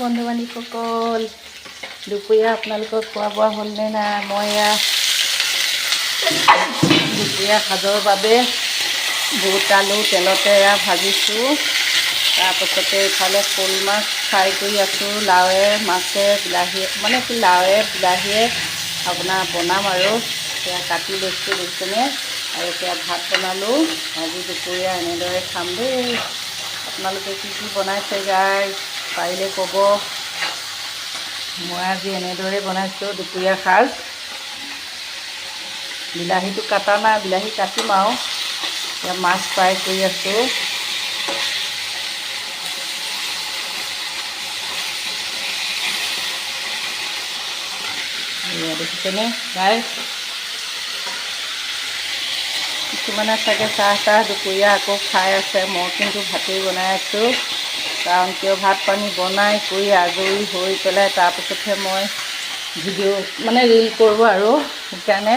বন্ধু বান্ধৱীসকল, দুপৰীয়া আপোনালোকৰ খোৱা বোৱা হ'লনে নাই? মই দুপৰীয়া সাজৰ বাবে বুট আলু তেলতে ভাজিছোঁ। তাৰপাছতে ইফালে শ'ল মাছ ফ্ৰাই কৰি আছোঁ, লাওৱে মাছে বিলাহীয়ে, মানে কি লাওৱে বিলাহীয়ে আপোনাৰ বনাম আৰু সেয়া কাটি লৈছোঁ লৈছেনে। আৰু এতিয়া ভাত বনালোঁ। আজি দুপৰীয়া এনেদৰে খাম দেই। আপোনালোকে কি কি বনাইছে গাইজ পাৰিলে ক'ব। মই আজি এনেদৰে বনাইছোঁ দুপৰীয়া সাজ। বিলাহীটো কাটা নাই, বিলাহী কাটিম আৰু। এতিয়া মাছ ফ্ৰাই কৰি আছোঁ। দেখিছেনে গাইজ? কিছুমানে চাগে চাহ দুপৰীয়া আকৌ খাই আছে। মই কিন্তু ভাতেই বনাই আছোঁ। কাৰণ কিয়, ভাত পানী বনাই কৰি আজৰি হৈ পেলাই তাৰপিছতহে মই ভিডিঅ' মানে ৰীল কৰোঁ আৰু। সেইকাৰণে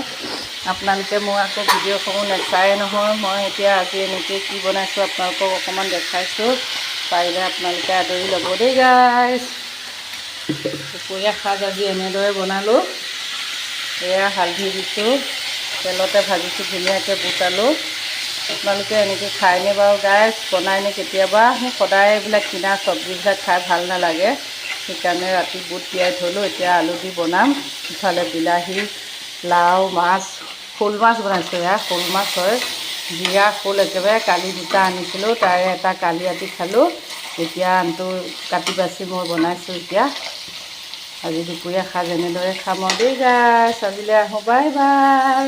আপোনালোকে মোৰ আকৌ ভিডিঅ'সমূহ নেচায় নহয়। মই এতিয়া আজি এনেকৈ কি বনাইছোঁ আপোনালোকক অকণমান দেখাইছোঁ। পাৰিলে আপোনালোকে আদৰি ল'ব দেই গাইজ। দুপৰীয়া সাজ আজি এনেদৰে বনালোঁ। এয়া হালধি দিছোঁ, তেলতে ভাজিছোঁ ধুনীয়াকৈ বুট আলু। আপোনালোকে এনেকৈ খায়নে বাৰু গাইজ? বনাইনে কেতিয়াবা? মোক সদায় এইবিলাক কিনা চব্জিবিলাক খাই ভাল নালাগে। সেইকাৰণে ৰাতি বুট তিয়াই থ'লোঁ, এতিয়া আলু দি বনাম। ইফালে বিলাহী, লাও, মাছ, শ'ল মাছ বনাইছোঁ। এয়া শ'ল মাছ হয়, জীয়া শ'ল একেবাৰে কালি দুটা আনিছিলোঁ, তাৰে এটা কালি ৰাতি খালোঁ। এতিয়া আনটো কাটি বাছি মই বনাইছোঁ। এতিয়া আজি দুপৰীয়া সাজ এনেদৰে খাম আৰু দেই গাইজ। আজিলৈ আহোঁ, বাই বাই।